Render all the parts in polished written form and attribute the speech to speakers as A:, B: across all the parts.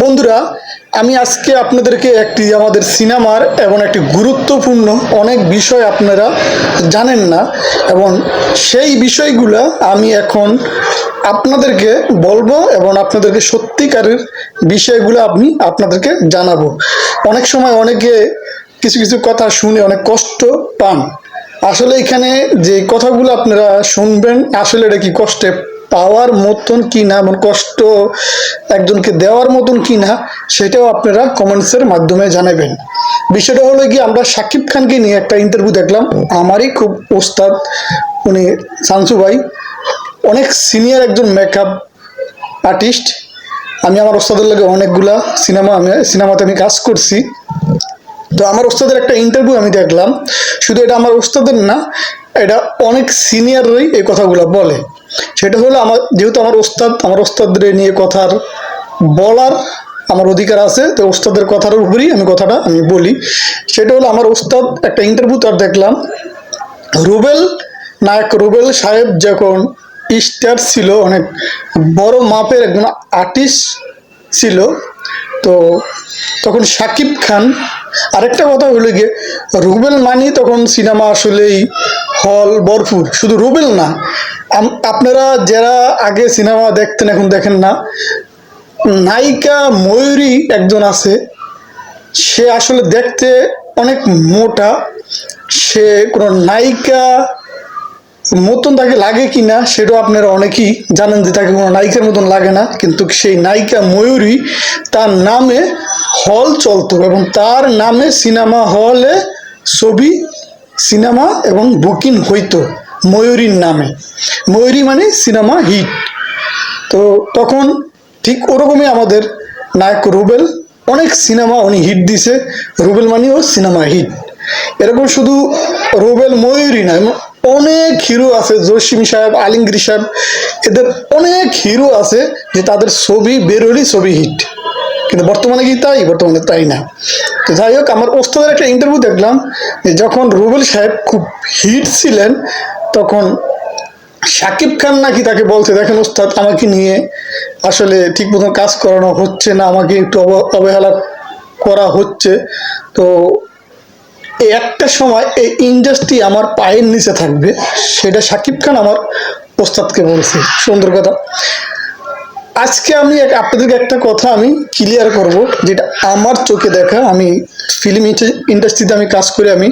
A: বন্ধুরা, আমি আজকে আপনাদেরকে একটি আমাদের সিনেমার এবং একটি গুরুত্বপূর্ণ অনেক বিষয় আপনারা জানেন না, এবং সেই বিষয়গুলো আমি এখন আপনাদেরকে বলবো এবং আপনাদেরকে সত্যিকারের বিষয়গুলো আমি আপনাদেরকে জানাবো। অনেক সময় অনেকে কিছু কিছু কথা শুনে অনেক কষ্ট পান। আসলে এখানে যে কথাগুলো আপনারা শুনবেন, আসলে এটা কি কষ্টে পাওয়ার মতন কি না, এমন কষ্ট একজনকে দেওয়ার মতন কি না, সেটাও আপনারা কমেন্টসের মাধ্যমে জানাবেন। বিষয়টা হলো কি, আমরা শাকিব খানকে নিয়ে একটা ইন্টারভিউ দেখলাম। আমারই খুব ওস্তাদ উনি, শামসু ভাই, অনেক সিনিয়র একজন মেকআপ আর্টিস্ট। আমি আমার ওস্তাদের লাগে অনেকগুলা সিনেমাতে আমি কাজ করছি। তো আমার ওস্তাদের একটা ইন্টারভিউ আমি দেখলাম। শুধু এটা আমার ওস্তাদের না, এটা অনেক সিনিয়ররাই এই কথাগুলো বলে। সেটা হলো, যেহেতু আমার ওস্তাদের নিয়ে কথার বলার আমার অধিকার আছে, তো ওস্তাদের কথার উপরই কথাটা আমি বলি। সেটা হলো, আমার ওস্তাদ একটা ইন্টারভিউ তার দেখলাম, নায়ক রুবেল সাহেব যখন স্টার ছিল, অনেক বড় মাপের একজন আর্টিস্ট ছিল, তো তখন শাকিব খান, আরেকটা কথা হলো গিয়ে, রুবেল মানি তখন সিনেমা আসলেই হল ভরপুর। শুধু রুবেল না, আপনারা যারা আগে সিনেমা দেখতেন এখন দেখেন না, নায়িকা ময়ূরী একজন আছে, সে আসলে দেখতে অনেক মোটা। সে কোনো নায়িকা মতন তাকে লাগে কি না সেটাও আপনারা অনেকেই জানেন যে তাকে কোনো নায়িকার মতন লাগে না, কিন্তু সেই নায়িকা ময়ূরী, তার নামে হল চলতো এবং তার নামে সিনেমা হলে সিনেমা এবং বুকিং হইতো ময়ূরীর নামে। ময়ূরী মানে সিনেমা হিট। তো তখন ঠিক ওরকমই আমাদের নায়ক রুবেল, অনেক সিনেমা উনি হিট দিছে। রুবেল মানিও সিনেমা হিট। এরকম শুধু রুবেল ময়ূরী না, অনেক হিরো আছে, জসিম সাহেব, আলিমগীর সাহেব, এদের অনেক হিরো আছে যে তাদের ছবি বেরোলেই ছবি হিট। কিন্তু বর্তমানে কি তাই? বর্তমানে তাই না। তো যাই হোক, আমার ওস্তাদের একটা ইন্টারভিউ দেখলাম যে যখন রুবেল সাহেব খুব হিট ছিলেন, তখন শাকিব খান নাকি তাকে বলছে, দেখেন ওস্তাদ, আমাকে নিয়ে আসলে ঠিক মতন কাজ করানো হচ্ছে না, আমাকে একটু অবহেলা করা হচ্ছে। তো এই একটা সময় এই ইন্ডাস্ট্রি আমার পায়ের নিচে থাকবে, সেটা শাকিব খান আমার ওস্তাদকে বলছে। সুন্দর কথা। আজকে আমি আপনাদেরকে একটা কথা আমি ক্লিয়ার করব, যেটা আমার চোখে দেখা। আমি ফিল্ম ইন্ডাস্ট্রিতে আমি কাজ করি, আমি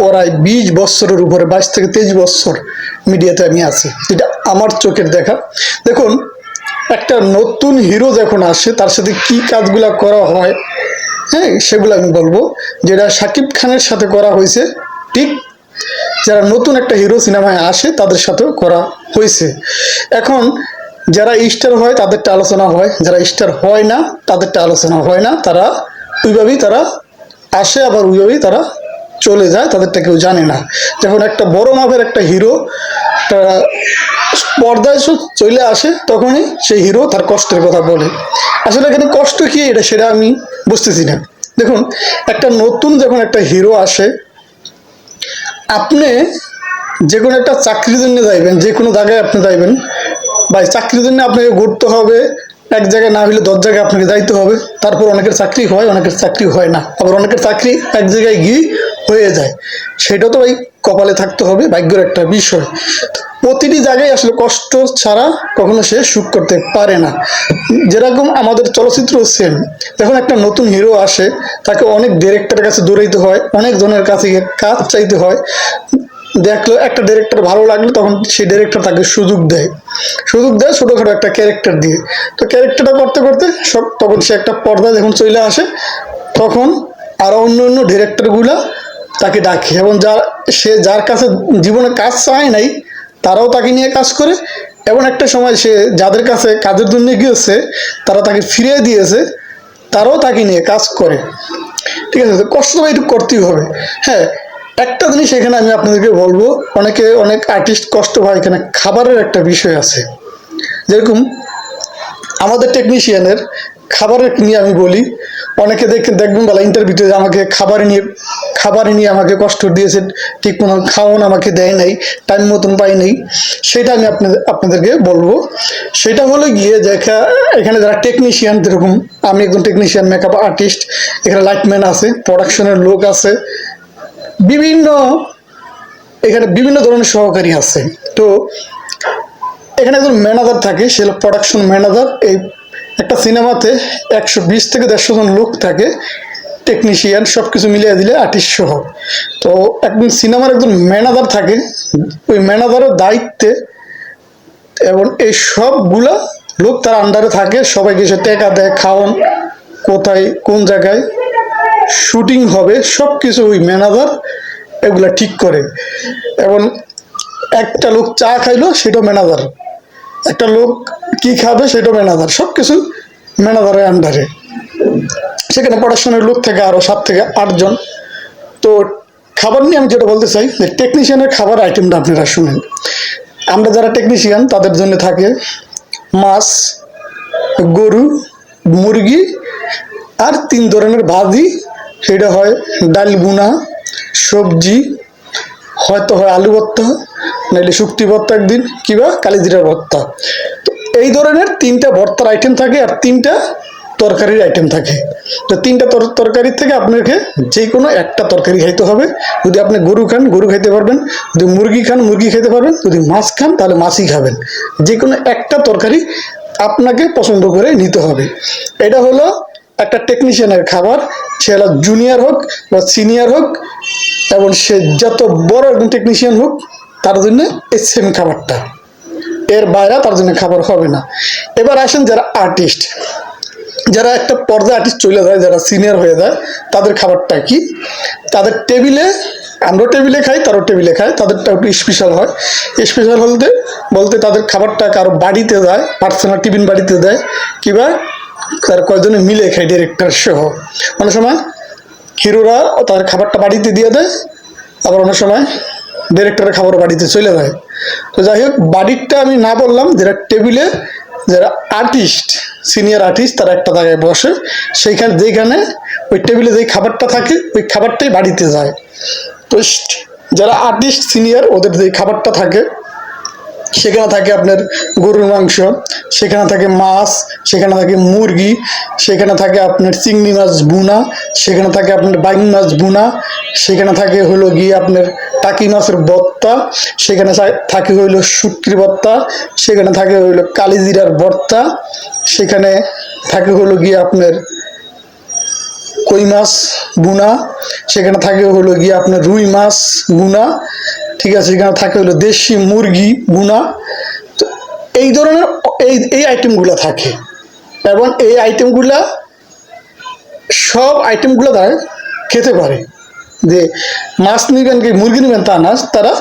A: প্রায় 20 বছরের উপরে, 22 থেকে 23 বছর মিডিয়াতে আমি আছি, যেটা আমার চোখের দেখা। দেখুন, একটা নতুন হিরো যখন আসে, তার সাথে কি কাজগুলা করা হয়, হ্যাঁ, সেগুলো আমি বলবো। যেটা শাকিব খানের সাথে করা হয়েছে, ঠিক যারা নতুন একটা হিরো সিনেমায় আসে তাদের সাথেও করা হয়েছে। এখন যারা স্টার হয় তাদেরটা আলোচনা হয়, যারা স্টার হয় না তাদেরটা আলোচনা হয় না। তারা ওইভাবেই তারা আসে, আবার ওইভাবেই তারা চলে যায়, তাদেরটা কেউ জানে না। যখন একটা বড় মাপের একটা হিরো তারা পর্দায় চলে আসে, তখনই সেই হিরো তার কষ্টের কথা বলে। আসলে এখানে কষ্ট কি, সেটা আমি বুঝতেছি না। দেখুন, একটা নতুন যখন একটা হিরো আসে, আপনি যে কোনো একটা চাকরির জন্য যাইবেন, যে কোনো জায়গায় আপনি যাইবেন, বা চাকরির জন্য আপনাকে ঘুরতে হবে, এক জায়গায় না হলে 10 জায়গায় আপনাকে যাইতে হবে। তারপর অনেকের চাকরি হয়, অনেকের চাকরি হয় না, আবার অনেকের চাকরি এক জায়গায় গিয়ে হয়ে যায়। সেটা তো ভাই কপালে থাকতে হবে, ভাগ্যের একটা বিষয়। প্রতিটি জায়গায় আসলে কষ্ট ছাড়া কখনো সে সুখ করতে পারে না। যেরকম আমাদের চলচ্চিত্র সেম, যখন একটা নতুন হিরো আসে, তাকে অনেক ডিরেক্টরের কাছে দৌড়াইতে হয়, অনেক জনের কাছে কাজ চাইতে হয়। দেখলো একটা ডিরেক্টর ভালো লাগলো, তখন সেই ডিরেক্টর তাকে সুযোগ দেয় ছোটোখাটো একটা ক্যারেক্টার দিয়ে। তো ক্যারেক্টারটা করতে করতে তখন সে একটা পর্দায় যখন চলে আসে, তখন আরো অন্য অন্য ডিরেক্টরগুলা তাকে ডাকে, এবং যার কাছে জীবনে কাজ চায় নাই, তারাও তাকে নিয়ে কাজ করে। এবং একটা সময় সে যাদের কাছে কাজের জন্য গিয়েছে, তারা তাকে ফিরিয়ে দিয়েছে, তারাও তাকে নিয়ে কাজ করে। ঠিক আছে, কষ্ট তো একটু করতেই হবে। হ্যাঁ, একটা জিনিস এখানে আমি আপনাদেরকে বলবো, অনেক আর্টিস্ট কষ্ট হয়, এখানে খাবারের একটা বিষয় আছে। যেরকম আমাদের টেকনিশিয়ানের খাবারের নিয়ে আমি বলি, অনেকে দেখবেন বলা ইন্টারভিউতে আমাকে খাবার নিয়ে আমাকে কষ্ট দিয়েছে, ঠিক কোনো খাওয়ান আমাকে দেয় নাই, টাইম মতন পাই নাই, সেটা আমি আপনাদেরকে বলবো। সেটা হলো গিয়ে যে এখানে যারা টেকনিশিয়ান, যেরকম আমি একজন টেকনিশিয়ান, মেকআপ আর্টিস্ট, এখানে লাইটম্যান আছে, প্রোডাকশনের লোক আছে, বিভিন্ন এখানে বিভিন্ন ধরনের সহকারী আছে। তো এখানে একজন ম্যানেজার থাকে, সে প্রোডাকশন ম্যানেজার। এই একটা সিনেমাতে 120 থেকে 150 জন লোক থাকে, টেকনিশিয়ান সব কিছু মিলিয়ে দিলে আর্টিস্ট সহ। তো একজন সিনেমার একজন ম্যানেজার থাকে, ওই ম্যানেজারের দায়িত্বে এবং এই সবগুলা লোক তার আন্ডারে থাকে, সবাইকে সে টাকা দেয়, খাওয়ান, কোথায় কোন জায়গায় শুটিং হবে সব কিছু ওই ম্যানেজার এগুলা ঠিক করে। এবং একটা লোক চা খাইলো সেটাও ম্যানেজার, একটা লোক কি খাবে সেটাও ম্যানেজার, সব কিছু ম্যানেজারের আন্ডারে। সেখানে প্রোডাকশনের লোক থেকে আরও 7 থেকে 8 জন। তো খাবার নিয়ে আমি যেটা বলতে চাই যে টেকনিশিয়ানের খাবার আইটেমটা আপনারা শুনেন। আমরা যারা টেকনিশিয়ান তাদের জন্য থাকে মাছ, গরু, মুরগি আর 3 ধরনের ভাজি। সেটা হয় ডাল বুনা, সবজি, হয়তো হয় আলু ভর্তা, নাইলে শুক্তি ভর্তা একদিন, কিংবা কালিজিরার ভর্তা। তো এই ধরনের 3টা ভর্তার আইটেম থাকে আর 3টা তরকারির আইটেম থাকে। তো 3টা তরকারির থেকে আপনাকে যে কোনো একটা তরকারি খাইতে হবে। যদি আপনি গরু খান গরু খাইতে পারবেন, যদি মুরগি খান মুরগি খেতে পারবেন, যদি মাছ খান তাহলে মাছই খাবেন। যে কোনো একটা তরকারি আপনাকে পছন্দ করে নিতে হবে। এটা হলো একটা টেকনিশিয়ানের খাবার, সে জুনিয়র হোক বা সিনিয়র হোক, এবং সে যত বড় একজন টেকনিশিয়ান হোক তার জন্য এই সেম খাবারটা, এর বাইরে তার জন্য খাবার হবে না। এবার আসেন যারা আর্টিস্ট, যারা একটা পর্যায়ে আর্টিস্ট চলে যায়, যারা সিনিয়র হয়ে যায়, তাদের খাবারটা কি? তাদের টেবিলে, আমরাও টেবিলে খাই, তারাও টেবিলে খায়, তাদেরটা একটু স্পেশাল হয়। স্পেশাল বলতে তাদের খাবারটা কারো বাড়িতে যায়, পার্সোনাল টিফিন বাড়িতে দেয়, কিংবা তার কয়েকজনে মিলে খায় ডিরেক্টর সহ। অনেক সময় হিরোরা তাদের খাবারটা বাড়িতে দিয়ে দেয়, আবার অনেক সময় ডিরেক্টরের খাবার বাড়িতে চলে যায়। তো যাই হোক, বাড়িরটা আমি না বললাম, যারা টেবিলে যারা আর্টিস্ট, সিনিয়র আর্টিস্ট, তারা একটা জায়গায় বসে, সেইখানে যেখানে ওই টেবিলে যেই খাবারটা থাকে ওই খাবারটাই বাড়িতে যায়। তো যারা আর্টিস্ট সিনিয়র, ওদের যেই খাবারটা থাকে সেখানে থাকে আপনার গরুর মাংস, সেখানে থাকে মাছ, সেখানে থাকে মুরগি, সেখানে থাকে আপনার চিংড়ি মাছ ভুনা, সেখানে থাকে আপনার বাইং মাছ ভুনা, সেখানে থাকে হলো গিয়ে আপনার টাকি মাছের ভর্তা, সেখানে থাকে হইলো শুটকির ভর্তা, সেখানে থাকে হইলো কালিজিরার ভর্তা, সেখানে থাকে হলো গিয়ে আপনার কই মাছ ভুনা, সেখানে থাকে হলো গিয়ে আপনার রুই মাছ ভুনা, ঠিক আছে, সেখানে থাকে হলো দেশি মুরগি ভুনা। তো এই ধরনের এই আইটেমগুলো থাকে, এবং এই আইটেমগুলা সব আইটেমগুলো তারা খেতে পারে। যে মাছ নিবেন কি মুরগি নেবেন তা না, তারা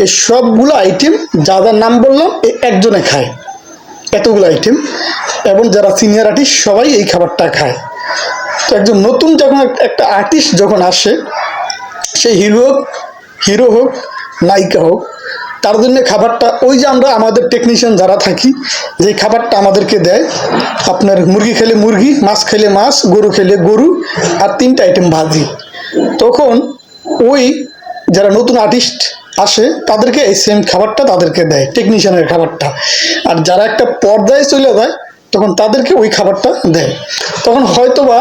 A: এই সবগুলো আইটেম যা যার নাম বললাম এই একজনে খায়, এতগুলো আইটেম। এবং যারা সিনিয়র আর্টিস্ট সবাই এই খাবারটা খায়। তো একজন নতুন যখন একটা আর্টিস্ট যখন আসে, সে হিরো হোক নায়িকা হোক, তার জন্য খাবারটা ওই যে আমরা আমাদের টেকনিশিয়ান যারা থাকি, যে খাবারটা আমাদেরকে দেয়, আপনার মুরগি খেলে মুরগি, মাছ খেলে মাছ, গরু খেলে গরু, আর 3টা আইটেম ভাজি। তখন ওই যারা নতুন আর্টিস্ট আসে তাদেরকে এই সেম খাবারটা তাদেরকে দেয়, টেকনিশিয়ানের খাবারটা। আর যারা একটা পর্যায়ে চলে যায় তখন তাদেরকে ওই খাবারটা দেয়। তখন হয়তোবা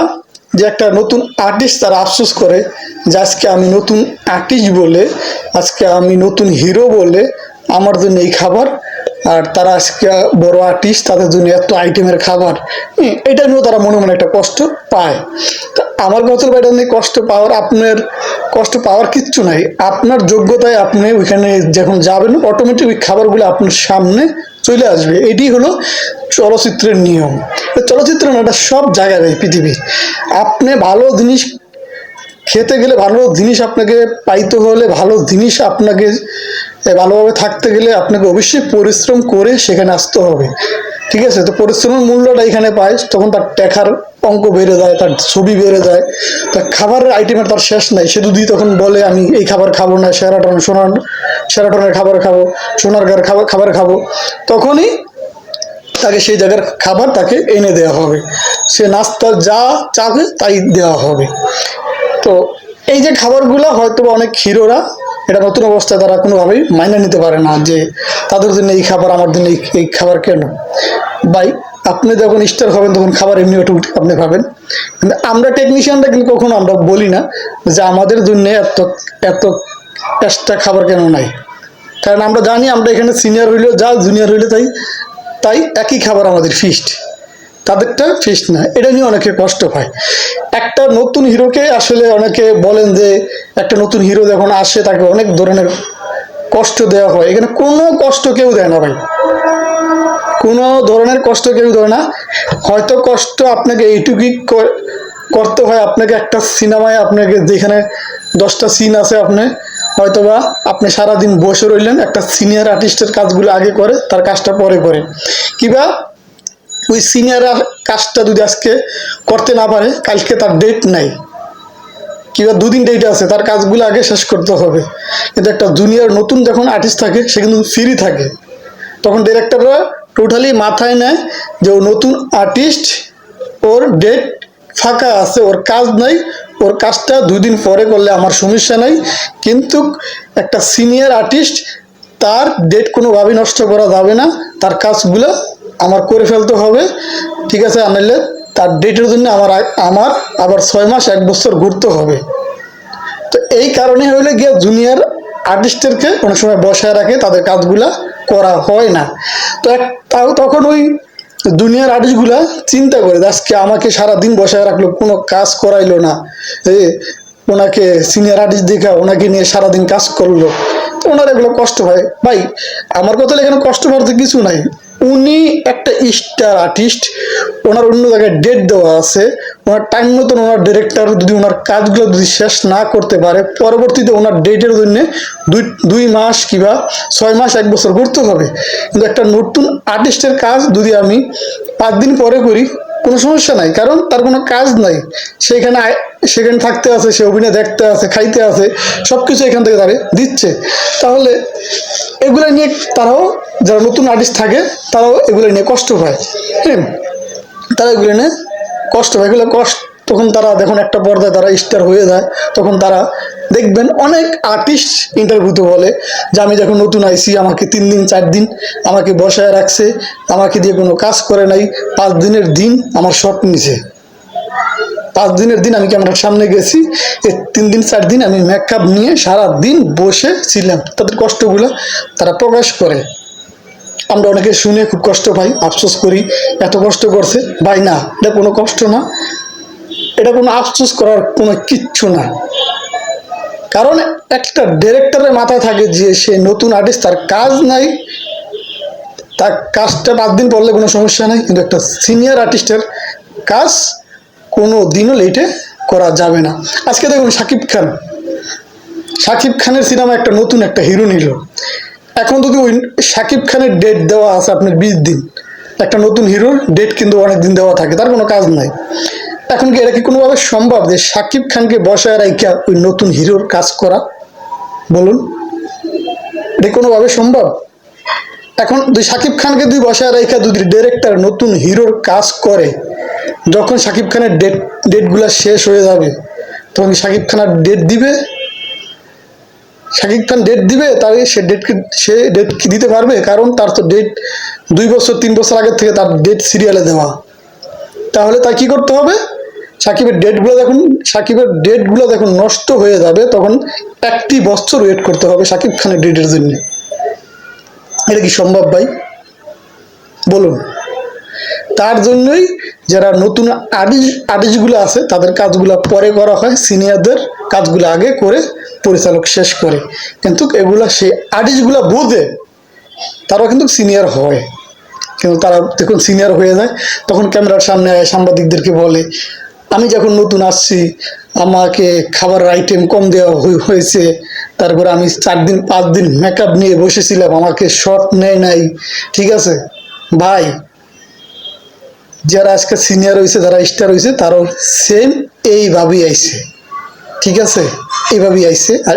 A: যে একটা নতুন আর্টিস্ট তারা আফসোস করে যে আজকে আমি নতুন আর্টিস্ট বলে, আজকে আমি নতুন হিরো বলে আমার জন্য এই খাবার, আর তারা আজকে বড় আর্টিস্ট, তাদের জন্য এত আইটেমের খাবার, এটা নিয়েও তারা মনে মনে একটা কষ্ট পায়। তা আমার কথা এটা নিয়ে আপনার কষ্ট পাওয়ার কিচ্ছু নাই। আপনার যোগ্যতায় আপনি ওইখানে যখন যাবেন অটোমেটিক ওই খাবারগুলো আপনার সামনে চলে আসবে। এটি হলো চলচ্চিত্রের নিয়ম। চলচ্চিত্র না, এটা সব জায়গায় পৃথিবী। আপনি ভালো জিনিস খেতে গেলে, ভালো জিনিস আপনাকে পাইতে হলে, ভালো জিনিস আপনাকে ভালোভাবে থাকতে গেলে আপনাকে অবশ্যই পরিশ্রম করে সেখানে আসতে হবে, ঠিক আছে? তো পরিশ্রমের মূল্যটা এখানে পায়, তখন তার টাকার অঙ্ক বেড়ে যায়, তার ছবি বেড়ে যায়, তার খাবারের আইটেমের তার শেষ নাই। সে যদি তখন বলে আমি এই খাবার খাবো না, সেরাটনের খাবার খাবো, সোনারগাঁর খাবার খাবো, তখনই তাকে সেই জায়গার খাবার তাকে এনে দেওয়া হবে, সে নাস্তা যা চাবে তাই দেওয়া হবে। তো এই যে খাবারগুলো হয়তো অনেক হিরোরা এটা নতুন অবস্থায় তারা কোনোভাবেই মাইনে নিতে পারে না যে তাদের জন্য এই খাবার, আমার জন্য এই খাবার কেন। ভাই আপনি যখন স্টার হবেন তখন খাবার এমনি অটোমেটিক আপনি খাবেন, কিন্তু আমরা টেকনিশিয়ানরা কিন্তু কখনো আমরা বলি না যে আমাদের জন্য এত এত এক্সট্রা খাবার কেন নাই। কারণ আমরা জানি আমরা এখানে সিনিয়র হইলেও যা জুনিয়র হইলে তাই তাই একই খাবার আমাদের ফিস্ট, তাদেরটা ফিস্ট না। এটা নিয়ে অনেকে কষ্ট পায়। একটা নতুন হিরোকে আসলে অনেকে বলেন যে একটা নতুন হিরো যখন আসে তাকে অনেক ধরনের কষ্ট দেওয়া হয়। এখানে কোনো কষ্ট কেউ দেয় না ভাই, কোনো ধরনের কষ্ট কেউ দেয় না। হয়তো কষ্ট আপনাকে এইটুকুই করতে হয়, আপনাকে একটা সিনেমায় আপনাকে যেখানে 10টা সিন আছে আপনি হয়তোবা আপনি সারাদিন বসে রইলেন, একটা সিনিয়র আর্টিস্টের কাজগুলো আগে করে তার কাজটা পরে করে, কিবা ওই সিনিয়র কাজটা যদি আজকে করতে না পারে কালকে তার ডেট নাই, কিংবা 2 দিন ডেট আছে, তার কাজগুলো আগে শেষ করতে হবে। কিন্তু একটা জুনিয়র নতুন যখন আর্টিস্ট থাকে সে কিন্তু ফ্রি থাকে, তখন ডিরেক্টররা টোটালি মাথায় নেয় যে ও নতুন আর্টিস্ট, ওর ডেট ফাঁকা আছে, ওর কাজ নাই, ওর কাজটা 2 দিন পরে করলে আমার সমস্যা নাই। কিন্তু একটা সিনিয়র আর্টিস্ট তার ডেট কোনোভাবেই নষ্ট করা যাবে না, তার কাজগুলো আমার করে ফেলতে হবে, ঠিক আছে? আনলে তার ডেটের জন্য আমার আবার 6 মাস 1 বছর ঘুরতে হবে। তো এই কারণে হইলে গিয়ে জুনিয়র আর্টিস্টদেরকে অনেক সময় বসায় রাখে, তাদের কাজগুলা করা হয় না। তো তাও তখন ওই জুনিয়র আর্টিস্টগুলা চিন্তা করে আজকে আমাকে সারাদিন বসায় রাখলো, কোনো কাজ করাইলো না, ওনাকে সিনিয়র আর্টিস্ট দেখা ওনাকে নিয়ে সারাদিন কাজ করলো, তো ওনার এগুলো কষ্ট হয়। ভাই আমার কথা এখানে কষ্ট পাওয়ার কিছু নাই, উনি একটা স্টার আর্টিস্ট, ওনার অন্য জায়গায় ডেট দেওয়া আছে, ওনার টাইম মতন ওনার ডিরেক্টর যদি ওনার কাজগুলো যদি শেষ না করতে পারে পরবর্তীতে ওনার ডেটের জন্য 2 মাস কিংবা 6 মাস 1 বছর করতে হবে। কিন্তু একটা নতুন আর্টিস্টের কাজ যদি আমি 5 দিন পরে করি কোনো সমস্যা নাই, কারণ তার কোনো কাজ নাই, সেখানে থাকতে আছে, সে অভিনয় দেখতে আছে, খাইতে আছে, সব কিছু এখান থেকে তারা দিচ্ছে। তাহলে এগুলো নিয়ে তারাও, যারা নতুন আর্টিস্ট থাকে তারাও এগুলো নিয়ে কষ্ট পায়, হ্যাঁ, তারা এগুলো নিয়ে কষ্ট পায়। এগুলো কষ্ট তখন তারা যখন একটা পর্দায় তারা স্টার হয়ে যায় তখন তারা দেখবেন অনেক আর্টিস্ট ইন্টারভিউতে বলে যে আমি যখন নতুন আইসি আমাকে 3 দিন 4 দিন আমাকে বসায় রাখছে, আমাকে দিয়ে কোনো কাজ করে নাই, 5 দিনের দিন আমার শট নিছে, 5 দিনের দিন আমি ক্যামেরার সামনে গেছি, এই 3 দিন 4 দিন আমি মেকআপ নিয়ে সারা দিন বসে ছিলাম। তাদের কষ্টগুলো তারা প্রকাশ করে, আমরা অনেকে শুনে খুব কষ্ট পাই, আফসোস করি এত কষ্ট করছে। ভাই না, এটা কোনো কষ্ট না, এটা কোনো আফসোস করার কোনো কিচ্ছু না। কারণ একটা ডিরেক্টরের মাথায় থাকে যে সে নতুন আর্টিস্ট, তার কাজ নাই, তার কাজটা 5 দিন পড়লে কোনো সমস্যা নাই, কিন্তু একটা সিনিয়র আর্টিস্টের কাজ কোনো দিনও লেটে করা যাবে না। আজকে দেখুন শাকিব খানের সিনেমা একটা নতুন একটা হিরো নিল, এখন যদি ওই শাকিব খানের ডেট দেওয়া আছে আপনার 20 দিন, একটা নতুন হিরোর ডেট কিন্তু অনেক দিন দেওয়া থাকে, তার কোনো কাজ নাই। এখন কি এটা কি কোনোভাবে সম্ভব যে শাকিব খানকে বসায় রাখা ওই নতুন হিরোর কাজ করা? বলুন, এটা কোনোভাবে সম্ভব? এখন শাকিব খানকে বসায় রাখা যদি ডিরেক্টর নতুন হিরোর কাজ করে, যখন শাকিব খানের ডেটগুলো শেষ হয়ে যাবে তখন শাকিব খান আর ডেট দিবে? শাকিব খান ডেট দিবে? তাহলে সে ডেট কি দিতে পারবে? কারণ তার তো ডেট 2 বছর 3 বছর আগের থেকে তার ডেট সিরিয়ালে দেওয়া। তাহলে তার কি করতে হবে? সাকিবের ডেটগুলো যখন নষ্ট হয়ে যাবে তখন 1 বছর ওয়েট করতে হবে শাকিব খানের ডেটের জন্য। এটা কি সম্ভব ভাই? বলুন। তার জন্যই যারা নতুন আর্টিস্টগুলো আছে তাদের কাজগুলো পরে করা হয়, সিনিয়রদের কাজগুলো আগে করে পরিচালক শেষ করে। কিন্তু এগুলা সেই আর্টিস্টগুলো বোঝে, তারাও কিন্তু সিনিয়র হয়, কিন্তু তারা যখন সিনিয়র হয়ে যায় তখন ক্যামেরার সামনে সাংবাদিকদেরকে বলে আমি যখন নতুন আসছি আমাকে খাবারের আইটেম কম দেওয়া হয়েছে, তারপরে আমি 4 দিন 5 দিন মেকআপ নিয়ে বসেছিলাম, আমাকে শট নেয় নাই। ঠিক আছে ভাই, যারা আজকে সিনিয়র হয়েছে, যারা স্টার হয়েছে, তারাও সেম এইভাবেই আইছে, ঠিক আছে, এইভাবেই আইছে। আর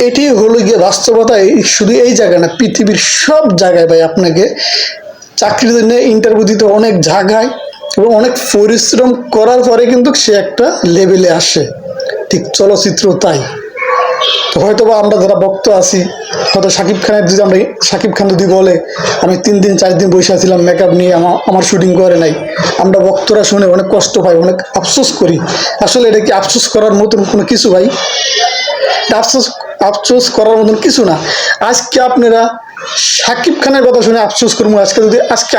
A: এটি হলো গিয়ে বাস্তবতা। শুধু এই জায়গায় না, পৃথিবীর সব জায়গায় ভাই আপনাকে চাকরির জন্য ইন্টারভিউ দিতে অনেক জায়গায় এবং অনেক পরিশ্রম করার পরে কিন্তু সে একটা লেভেলে আসে। ঠিক চলচ্চিত্র তাই। তো হয়তো বা আমরা যারা ভক্ত আছি, হয়তো শাকিব খান যদি বলে আমি 3 দিন 4 দিন বসে আছিলাম মেকআপ নিয়ে, আমার শুটিং করে নাই, আমরা ভক্তরা শুনে অনেক কষ্ট পাই, অনেক আফসোস করি। আসলে এটা কি আফসোস করার মতন কোনো কিছু ভাই? আফসোস আফসোস করার মতন কিছু না। আজকে আপনারা শাকিব খানের কথা শুনে আফসোস করবো, আজকে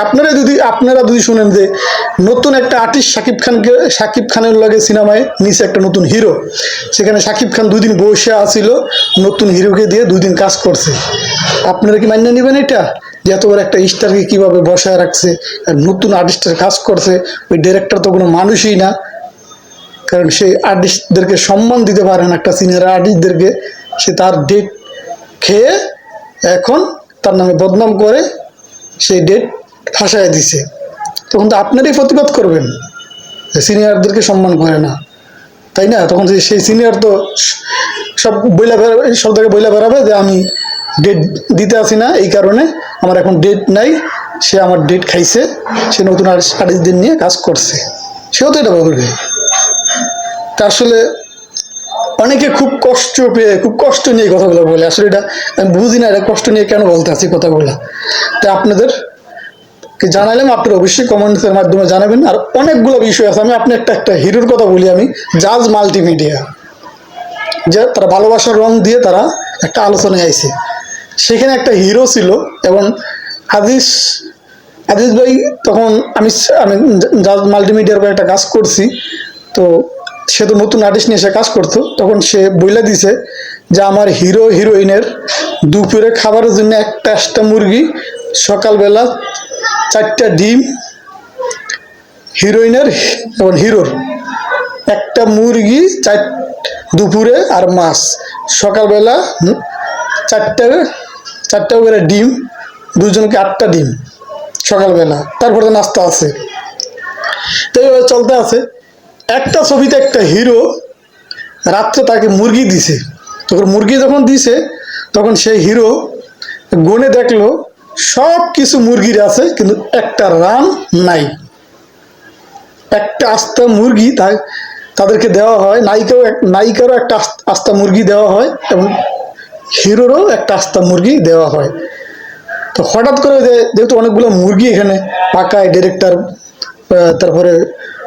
A: আপনারা যদি শুনেন যে নতুন একটা আর্টিস্ট শাকিব খানের লগে সিনেমায় নিচে একটা নতুন হিরো, সেখানে শাকিব খান 2 দিন বসে আসিল, নতুন হিরোকে দিয়ে 2 দিন কাজ করছে, আপনারা কি মান্য নেবেন এটা? যে এত বড় একটা স্টারকে কিভাবে বসায় রাখছে, আর নতুন আর্টিস্টের কাজ করছে, ওই ডিরেক্টর তো কোনো মানুষই না, কারণ সে আর্টিস্টদেরকে সম্মান দিতে পারে না, একটা সিনিয়র আর্টিস্টদেরকে সে তার ডেট খেয়ে এখন তার নামে বদনাম করে সেই ডেট ফাঁসায় দিছে। তখন তো আপনারই প্রতিবাদ করবেন যে সিনিয়রদেরকে সম্মান করে না, তাই না? তখন সেই সিনিয়র তো সব থেকে বইলা বেড়াবে যে আমি ডেট দিতে আসি না, এই কারণে আমার এখন ডেট নাই, সে আমার ডেট খাইছে, সে নতুন আর্টিস্টদের নিয়ে কাজ করছে, সেও তো এটা বলবে। তা আসলে অনেকে খুব কষ্ট নিয়ে কথাগুলো বলে, আসলে এটা আমি বুঝি না, এটা কষ্ট নিয়ে কেন বলতে আছি কথাগুলো। তাই আপনাদের জানালাম, আপনারা অবশ্যই কমেন্টসের মাধ্যমে জানাবেন। আর অনেকগুলো বিষয় আছে, আমি আপনি একটা হিরোর কথা বলি, আমি জাজ মাল্টিমিডিয়া, যে তারা ভালোবাসার রং দিয়ে তারা একটা আলোচনায় আইছে, সেখানে একটা হিরো ছিল এবং আজিজ ভাই, তখন আমি জাজ মাল্টিমিডিয়ার উপর একটা কাজ করছি, তো সে তো নতুন আর্টিস্ট নিয়ে সে কাজ করতো, তখন সে বইলা দিছে যে আমার হিরোইনের দুপুরে খাবারের জন্য একটা মুরগি, সকালবেলা 4টা ডিম, হিরোইনের এবং হিরোর একটা মুরগি দুপুরে, আর মাছ সকালবেলা 4টা করে ডিম, দুজনকে 8টা ডিম সকালবেলা, তারপরে নাস্তা আছে। তো এইভাবে চলতে আছে। একটা ছবিতে একটা হিরো রাত্রে তাকে মুরগি দিছে, তখন মুরগি যখন দিছে তখন সেই হিরো গনে দেখলো সব কিছু মুরগির আছে, কিন্তু একটা রান নাই। একটা আস্তা মুরগি তাদেরকে দেওয়া হয়, নায়িকারও একটা আস্তা মুরগি দেওয়া হয় এবং হিরোরও একটা আস্তা মুরগি দেওয়া হয়। তো হঠাৎ করে যেহেতু অনেকগুলো মুরগি এখানে পাকায়, ডিরেক্টর তারপরে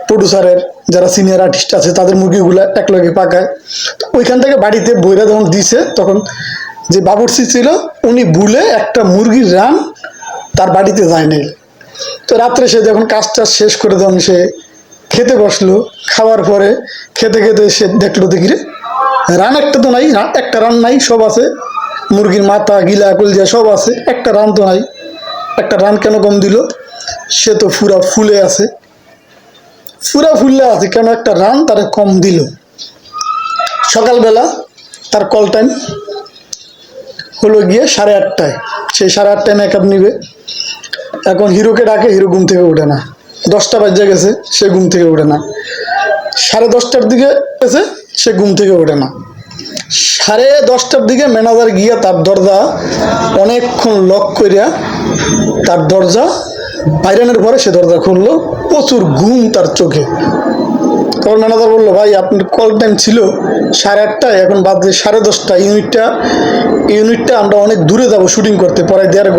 A: প্রডিউসারের যারা সিনিয়র আর্টিস্ট আছে তাদের মুরগিগুলো একলগে পাকায়, তো ওইখান থেকে বাড়িতে বইরা যখন দিছে, তখন যে বাবুর্চি ছিল উনি ভুলে একটা মুরগির রান তার বাড়িতে যায় নাই। তো রাত্রে সে যখন কাজটা শেষ করে যখন সে খেতে বসলো, খাওয়ার পরে খেতে সে দেখলো, দেখি রে রান একটা তো নাই, একটা রান নাই, সব আছে, মুরগির মাথা গিলা কলজা সব আছে, একটা রান তো নাই। একটা রান কেন কম দিল? সে তো ফুলে আছে, ফুলে আছে, কেন একটা রান তারা কম দিল? সকালবেলা তার কল টাইম হলো গিয়ে 8:30, সেই 8:30 মেকআপ নিবে। এখন হিরোকে ডাকে, হিরো ঘুম থেকে ওঠে না, 10টা বাজে গেছে, সে ঘুম থেকে ওঠে না। 10:30টার দিকে গেছে, সে ঘুম থেকে ওঠে না। 10:30টার দিকে ম্যানেজার গিয়া তার দরজা অনেকক্ষণ লক করিয়া তার দরজা বাইরানোর পরে সে দরজা খুললো, প্রচুর ঘুম তার চোখে। তখন ম্যানেজার বললো, ভাই আপনার কল টাইম ছিল 8:30, এখন বাজে 10:30, ইউনিটটা আমরা অনেক দূরে যাব শুটিং করতে, প্রায় 1.5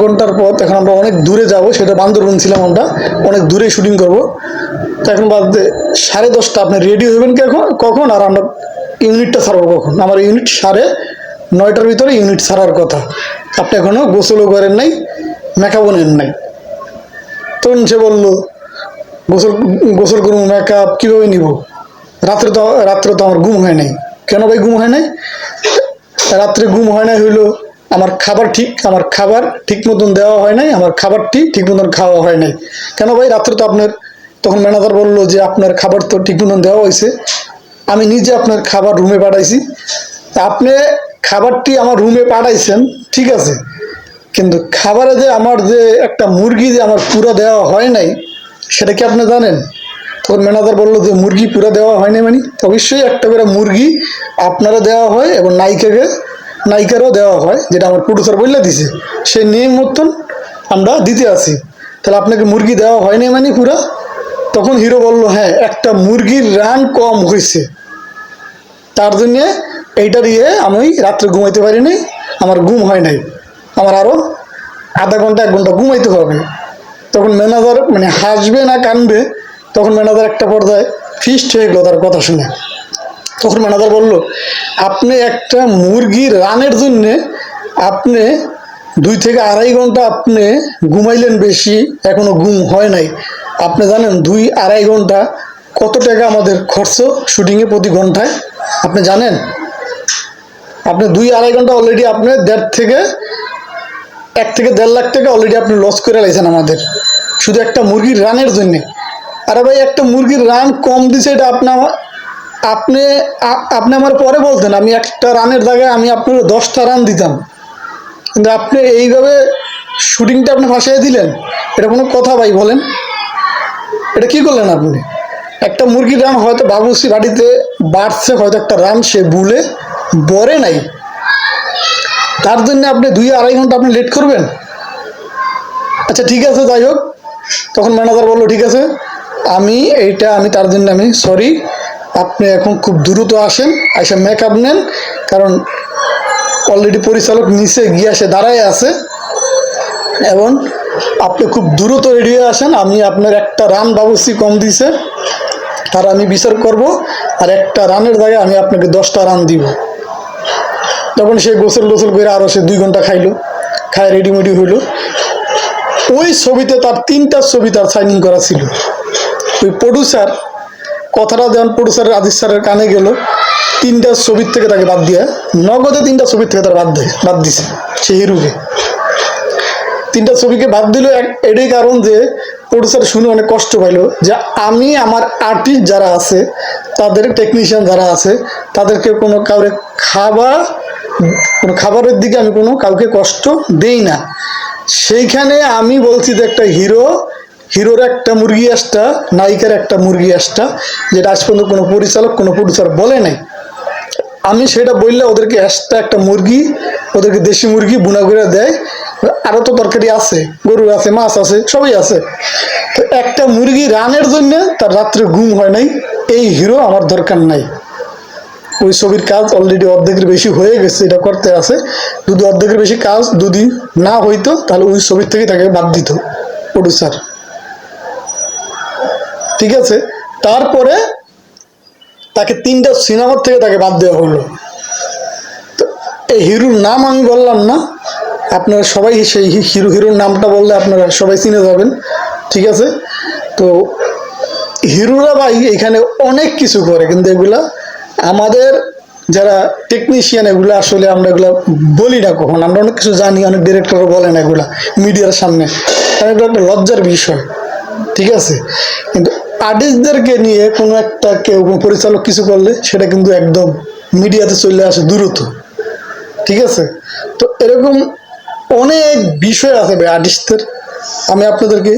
A: ঘন্টার পথ, এখন আমরা অনেক দূরে যাব, সেটা বান্দরবন ছিলাম, আমরা অনেক দূরে শুটিং করব। তো এখন বাজে 10:30, আপনি রেডি হবেন কখন, আর আমরা ইউনিটটা ছাড়বো কখন? আমার ইউনিট 9:30টার ভিতরে ইউনিট ছাড়ার কথা, আপনি এখনও গোসলও করেন নাই, মেকআপও নেন নাই। তখন সে বললো, গোসল করবো, মেকআপ কীভাবে নিব? রাত্রে তো আমার ঘুম হয় নাই। কেন ভাই ঘুম হয় নাই? রাত্রে ঘুম হয় নাই হইলো আমার খাবার ঠিক মতন দেওয়া হয় নাই, আমার খাবারটি ঠিক মতন খাওয়া হয় নাই। কেন ভাই? রাত্রে তো আপনার, তখন ম্যানেজার বললো যে আপনার খাবার তো ঠিক মতন দেওয়া হয়েছে, আমি নিজে আপনার খাবার রুমে পাঠাইছি। আপনি খাবারটি আমার রুমে পাঠাইছেন, ঠিক আছে, কিন্তু খাবারে যে আমার যে একটা মুরগি যে আমার পুরো দেওয়া হয় নাই, সেটা কি আপনি জানেন? তখন ম্যানেজার বললো যে মুরগি পুরো দেওয়া হয়নি, মানে অবশ্যই একটা করে মুরগি আপনারা দেওয়া হয় এবং নায়িকারও দেওয়া হয়, যেটা আমার প্রডিউসার বললে দিছে, সেই নিয়ম মতন আমরা দিতে আসি। তাহলে আপনাকে মুরগি দেওয়া হয়নি মানে পুরা? তখন হিরো বলল, হ্যাঁ একটা মুরগির রান কম হয়েছে, তার জন্যে এইটা দিয়ে আমি রাত্রে ঘুমাইতে পারি নাই, আমার ঘুম হয় নাই, আমার আরও আধা ঘন্টা 1 ঘন্টা ঘুমাইতে হবে। তখন ম্যানেজার মানে হাসবে না কানবে, তখন ম্যানেজার একটা পর্যায়ে ফিস্ট হয়ে গেল তার কথা শুনে। তখন ম্যানেজার বলল, আপনি একটা মুরগির রানের জন্যে আপনি 2 থেকে 2.5 ঘন্টা আপনি ঘুমাইলেন বেশি, এখনো ঘুম হয় নাই। আপনি জানেন 2-2.5 ঘন্টা কত টাকা আমাদের খরচ শুটিংয়ে প্রতি ঘন্টায়? আপনি জানেন? আপনি 2-2.5 ঘন্টা অলরেডি আপনি 1 থেকে 1.5 লাখ টাকা অলরেডি আপনি লস করে লাইছেন আমাদের, শুধু একটা মুরগির রানের জন্যে। আরে ভাই, একটা মুরগির রান কম দিছে, এটা আপনি আপনি আমার পরে বলতেন, আমি একটা রানের জায়গায় আমি আপনার 10টা রান দিতাম। কিন্তু আপনি এইভাবে শুটিংটা আপনি ফাঁসিয়ে দিলেন, এটা কোনো কথা ভাই বলেন? এটা কি করলেন আপনি? একটা মুরগির রান হয়তো বাবুসি বাড়িতে বাড়ছে, হয়তো একটা রান সে ভুলে বরে নাই, তার জন্য আপনি 2-2.5 ঘন্টা আপনি লেট করবেন? আচ্ছা ঠিক আছে, যাই হোক। তখন ম্যানেজার বললো, ঠিক আছে, আমি তার জন্য আমি সরি, আপনি এখন খুব দ্রুত আসেন, আইসা মেকআপ নেন, কারণ অলরেডি পরিচালক নিচে গিয়ে সে দাঁড়ায় আছে, এবং আপনি খুব দ্রুত রেডি হয়ে আসেন। আমি আপনার একটা রান বাবুসি কম দিছে, তার আমি বিচার করব, আর একটা রানের জায়গায় আমি আপনাকে 10টা রান দিব। তখন সে গোসল করে আরও সে 2 ঘন্টা খাইলো, খায় রেডিমেডি হইলো। ওই ছবিতে তার 3টা ছবি তার সাইনিং করা ছিল। ওই প্রডিউসার কথাটা যেমন প্রডিউসার আজিজ স্যারের কানে গেল, 3টা ছবির থেকে তাকে বাদ দিয়ে, নগদে 3টা ছবির থেকে তার বাদ দিছে সে হিরোকে। 3টা ছবিকে বাদ দিল এটাই কারণ যে প্রডিউসার শুনে অনেক কষ্ট পাইলো, যে আমি আমার আর্টিস্ট যারা আছে, তাদের টেকনিশিয়ান যারা আছে, তাদেরকে কোনো খাবারের দিকে আমি কাউকে কষ্ট দেই না। সেইখানে আমি বলছি যে একটা হিরোর একটা মুরগি আসটা, নায়িকার একটা মুরগি আসটা, যেটা আজ পর্যন্ত কোনো পরিচালক কোনো প্রডিউসার বলে নাই, আমি সেটা বললে ওদেরকে একটা মুরগি, ওদেরকে দেশি মুরগি বুনা করে দেয়। আরও তো তরকারি আছে, গরু আছে, মাছ আছে, সবই আছে। তো একটা মুরগি রানের জন্য তার রাত্রে ঘুম হয় নাই, এই হিরো আমার দরকার নাই। ওই ছবির কাজ অলরেডি অর্ধেকের বেশি হয়ে গেছে, এটা করতে আছে। যদি অর্ধেকের বেশি কাজ যদি না হইতো, তাহলে ওই ছবির থেকে তাকে বাদ দিত প্রডিউসার। ঠিক আছে, তারপরে তাকে 3টা সিনেমার থেকে তাকে বাদ দেওয়া হলো। তো এই হিরোর নাম আমি বললাম না, আপনারা সবাই সেই হিরোর নামটা বললে আপনারা সবাই চিনে যাবেন। ঠিক আছে, তো হিরোরা ভাই এখানে অনেক কিছু করে, কিন্তু এগুলা আমাদের যারা টেকনিশিয়ান, এগুলো আসলে আমরা এগুলো বলি না কখন। আমরা অনেক কিছু জানি, অনেক ডিরেক্টরও বলে না এগুলা মিডিয়ার সামনে, কারণ এগুলো একটা লজ্জার বিষয়। ঠিক আছে, কিন্তু আর্টিস্টদেরকে নিয়ে কোনো একটা কেউ পরিচালক কিছু করলে সেটা কিন্তু একদম মিডিয়াতে চলে আসে দ্রুত। ঠিক আছে, তো এরকম অনেক বিষয় আছে ভাই আর্টিস্টদের, আমি আপনাদেরকে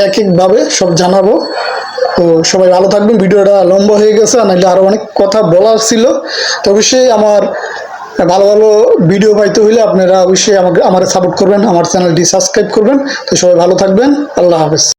A: এক একভাবে সব জানাবো। তো সবাই ভালো থাকবেন। ভিডিওটা লম্বা হয়ে গেছে, নাহলে আরও অনেক কথা বলার ছিল। তো অবশ্যই আমার ভালো ভালো ভিডিও পাইতে হইলে আপনারা অবশ্যই আমার সাপোর্ট করবেন, আমার চ্যানেলটি সাবস্ক্রাইব করবেন। তো সবাই ভালো থাকবেন, আল্লাহ হাফেজ।